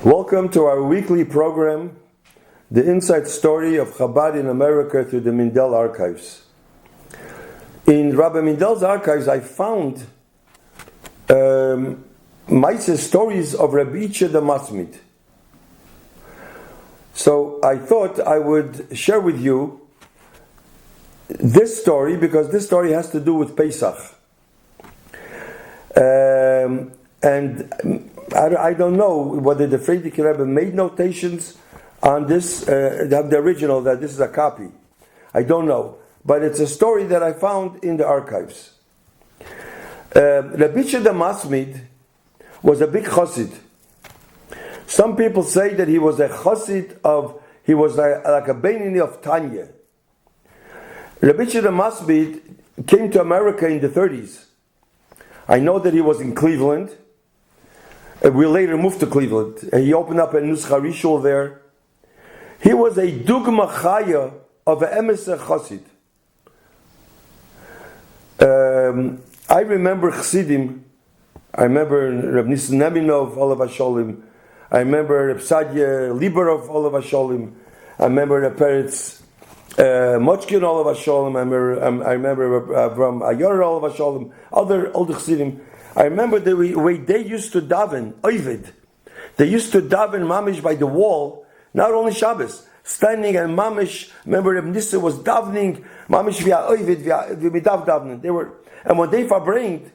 Welcome to our weekly program, The Inside Story of Chabad in America through the Mindel Archives. In Rabbi Mindel's archives, I found stories of Rabbi the Masmid. So I thought I would share with you this story because this story has to do with Pesach. And I don't know whether the Frierdiker Rebbe made notations on this, the original, that this is a copy. I don't know. But it's a story that I found in the archives. Rabbi the Masmid was a big chassid. Some people say that he was a chassid he was like a Beinoni of Tanya. Rabbi the Masmid came to America in the 30s. I know that he was in Cleveland. We later moved to Cleveland. He opened up a Nuschari shul there. He was a dugma chaya of an emes chassid. I remember chassidim. I remember Reb Nissen Neminov, Olav Hasholim. I remember Reb Sadia Liberov, Olav Hasholim. I remember Reb Peretz Mochkin, Olav Hasholim. I remember Avram Ayor, Olav Hasholim. Other older chassidim. I remember the way they used to daven, Ovid. They used to daven mamish by the wall, not only Shabbos, standing and mamish. Remember, Reb Nissa was davening mamish via Ovid, via midav davening. And when they farbringed,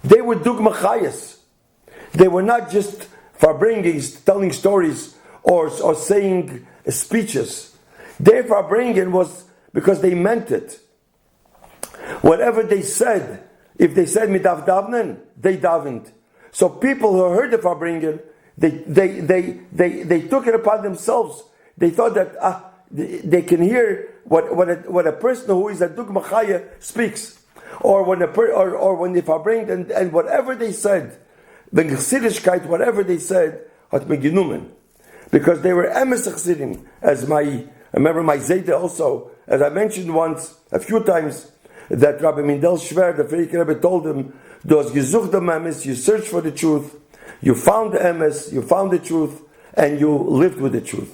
they were dugma chayas. They were not just farbringing, telling stories or saying speeches. Their farbringing was because they meant it. Whatever they said. If they said midav davnen, they davened. So people who heard the farbringen, they took it upon themselves. They thought that they can hear what a person who is a dugma chaya speaks, or when they farbring and whatever they said, the chassidishkeit, whatever they said, hat me genommen, because they were emes chassidim. I remember my zayde also, as I mentioned once a few times. That Rabbi Mindel Shver, the Frierdiker Rebbe, told him, "Du hast gesucht dem emes, you searched for the truth, you found the emes, you found the truth, and you lived with the truth."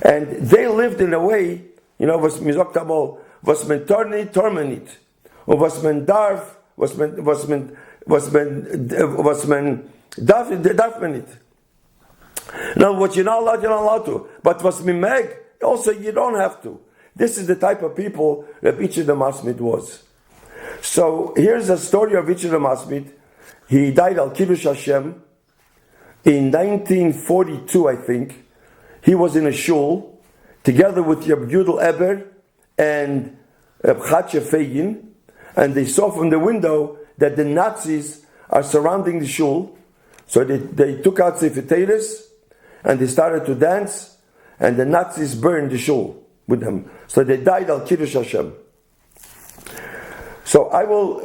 And they lived in a way, was gesagt einmal, was men tormenit, und was men darf, was men darf men nicht. Now, what you're not allowed to, but was men meg, also you don't have to. This is the type of people Rabbi the Masmid was. So here's a story of Rabbi the Masmid. He died al Kiddush Hashem in 1942, I think. He was in a shul together with Rabbi Yudel Eber and Rabbi Chatzke Fegin, and they saw from the window that the Nazis are surrounding the shul. So they took out Sefer Teiros and they started to dance, and the Nazis burned the shul with them. So they died al Kiddush Hashem. So I will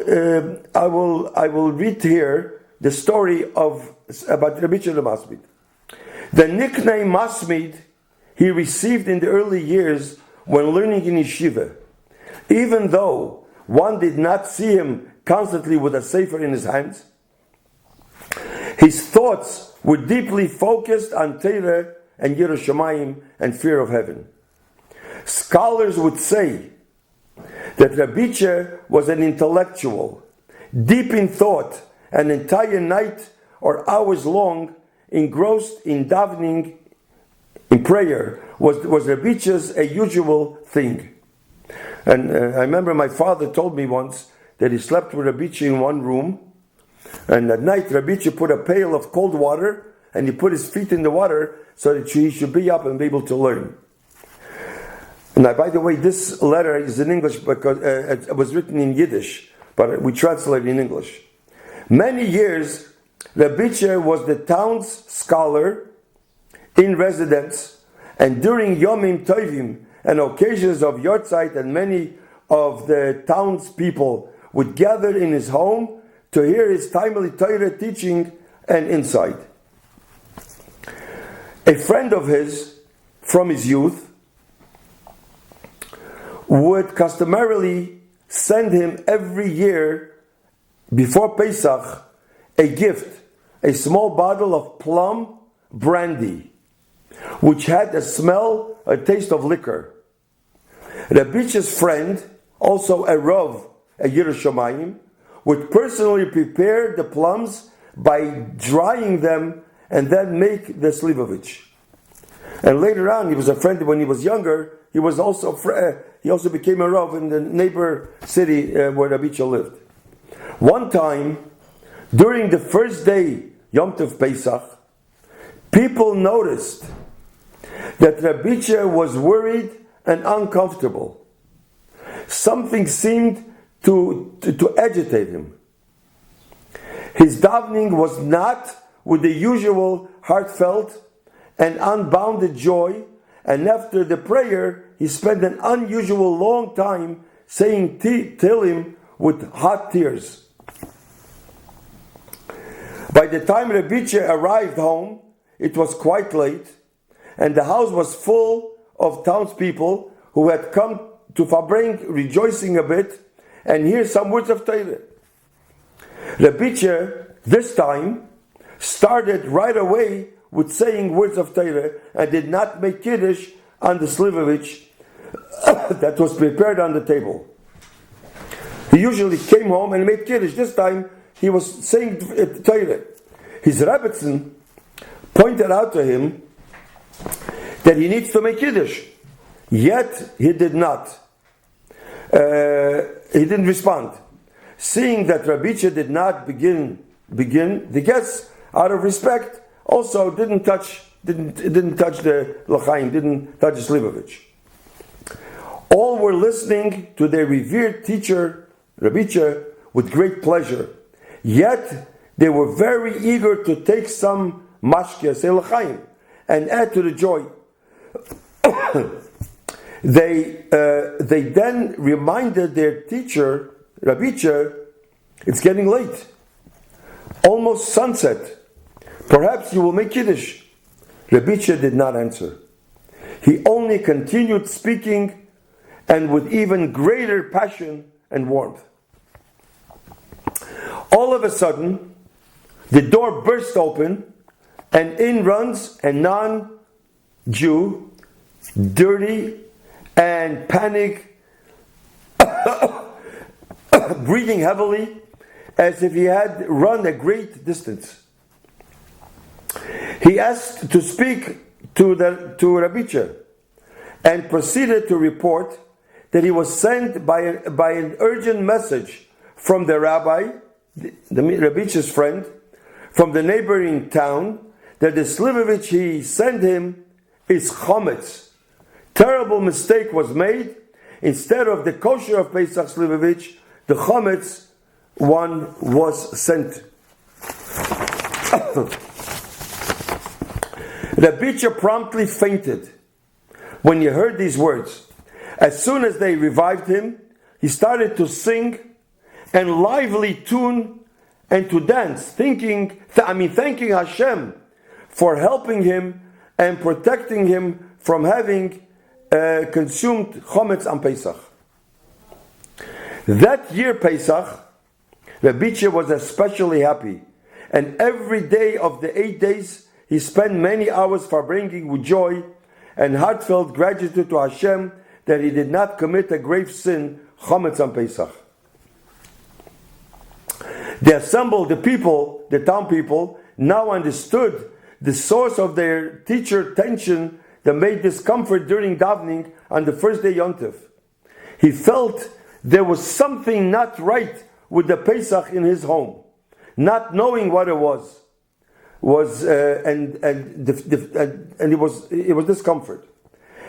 read here the story about Rabbi the Masmid. The nickname Masmid he received in the early years when learning in yeshiva, even though one did not see him constantly with a sefer in his hands. His thoughts were deeply focused on Torah and Yiras Shamayim and fear of heaven. Scholars would say that Rabbi was an intellectual, deep in thought, an entire night or hours long, engrossed in davening, in prayer, was Rabbi's a usual thing. And I remember my father told me once that he slept with Rabbi in one room, and at night Rabbi put a pail of cold water, and he put his feet in the water so that he should be up and be able to learn. Now, by the way, this letter is in English because it was written in Yiddish, but we translate it in English. Many years, Rabbi was the town's scholar in residence, and during Yomim Tovim and occasions of Yortzeit, and many of the townspeople would gather in his home to hear his timely Torah teaching and insight. A friend of his from his youth would customarily send him every year before Pesach a gift, a small bottle of plum brandy, which had a taste of liquor. Rabbi's friend, also a Rav, a Yerushalayim, would personally prepare the plums by drying them and then make the slivovich. And later on, he was a friend when he was younger. He also became a Rav in the neighbor city where Rabbi lived. One time, during the first day Yom Tov Pesach, people noticed that Rabbi was worried and uncomfortable. Something seemed to agitate him. His davening was not with the usual heartfelt and unbounded joy, and after the prayer, he spent an unusual long time saying Tehillim with hot tears. By the time Rabbi arrived home, it was quite late, and the house was full of townspeople who had come to Fabring, rejoicing a bit, and hear some words of Torah. Rabbi this time started right away with saying words of Torah and did not make Kiddush on the slivovich that was prepared on the table. He usually came home and made Kiddush. This time he was saying Torah. His Rebbetzin pointed out to him that he needs to make Kiddush. Yet he did not. He didn't respond. Seeing that Rabbi did not begin, the guests, out of respect, also didn't touch the L'chaim, didn't touch the Slivovich. All were listening to their revered teacher, Rabbi, with great pleasure. Yet they were very eager to take some mashke, say L'chaim, and add to the joy. They then reminded their teacher, Rabbi, it's getting late, almost sunset. Perhaps you will make Kiddush. Rabbi did not answer. He only continued speaking, and with even greater passion and warmth. All of a sudden, the door burst open, and in runs a non-Jew, dirty and panic, breathing heavily, as if he had run a great distance. He asked to speak to Rabbi and proceeded to report that he was sent by an urgent message from the Rabbi, the Rabbi's friend, from the neighboring town, that the slivovich he sent him is chometz. Terrible mistake was made. Instead of the kosher of Pesach slivovich, the chometz one was sent. Rabbi promptly fainted when he heard these words. As soon as they revived him, he started to sing and lively tune and to dance, thanking Hashem for helping him and protecting him from having consumed chometz on Pesach. That year Pesach, Rabbi was especially happy, and every day of the 8 days he spent many hours bringing with joy and heartfelt gratitude to Hashem that he did not commit a grave sin, chometz on Pesach. They assembled the town people, now understood the source of their teacher tension that made discomfort during davening on the first day Yom Tov. He felt there was something not right with the Pesach in his home, not knowing what it was it was discomfort,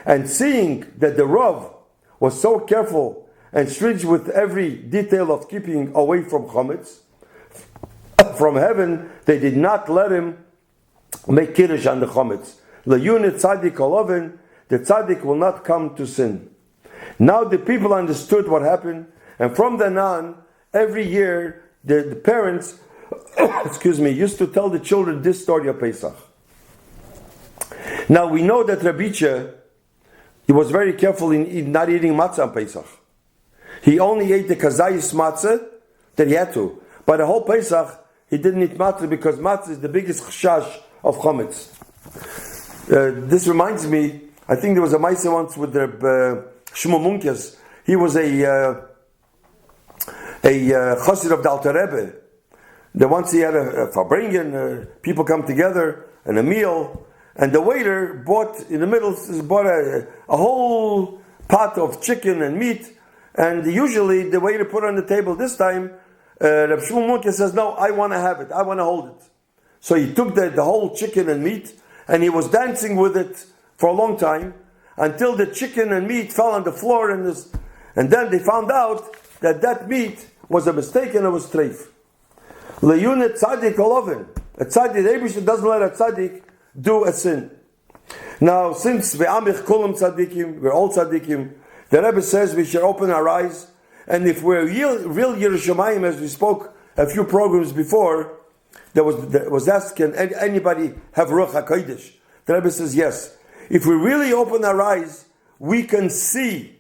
and seeing that the Rav was so careful and stringent with every detail of keeping away from chometz from heaven, they did not let him make kiddush on the chometz. Le'yunit tzaddik oloven, the tzaddik will not come to sin. Now the people understood what happened, and from then on, every year the parents used to tell the children this story of Pesach. Now we know that Rabbi he was very careful in not eating matzah on Pesach. He only ate the kazayis matzah that he had to. But the whole Pesach, he didn't eat matzah because matzah is the biggest chashash of chometz. This reminds me, I think there was a Maisa once with the Shmuel Munkes. He was a chassid of the Alter Rebbe. That once he had a farbringen, people come together and a meal, and the waiter bought a whole pot of chicken and meat, and usually the waiter put it on the table. This time, Reb Shmuel Munkes says, "No, I want to have it. I want to hold it." So he took the whole chicken and meat, and he was dancing with it for a long time until the chicken and meat fell on the floor, and then they found out that meat was a mistake and it was treif. Leyunet tzaddik olovin. A tzaddik, the Eibusher doesn't let a tzaddik do a sin. Now, since ve'amich kulam tzaddikim, we're all tzaddikim, the Rebbe says we should open our eyes, and if we're real Yerushalayim, as we spoke a few programs before, there was asked, can anybody have Ruach HaKodesh? The Rebbe says yes. If we really open our eyes, we can see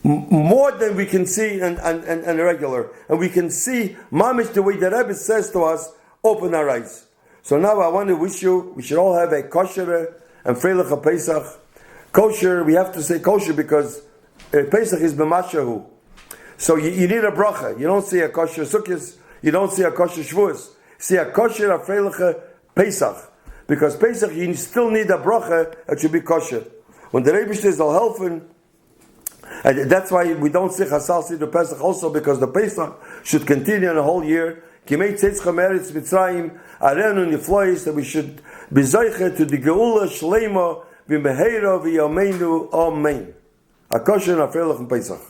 more than we can see and regular. And we can see mamish the way the Rebbe says to us, open our eyes. So now I want to wish you, we should all have a kosher and freilich Pesach. Kosher, we have to say kosher because Pesach is b'mashahu. So you need a bracha. You don't see a kosher sukkis, you don't see a kosher shvuos. See a kosher, a freilich Pesach. Because Pesach, you still need a bracha that should be kosher. When the Rebbe is al helfen, and that's why we don't say Chasal see the Pesach also, because the Pesach should continue the whole year. Kimei Tzeitzcha Meretz Mitzrayim Arenu Niflois, that we should be Zoiche to the Geula Shleima V'Meheira V'Yameinu Amen. A kosher and a freilich Pesach.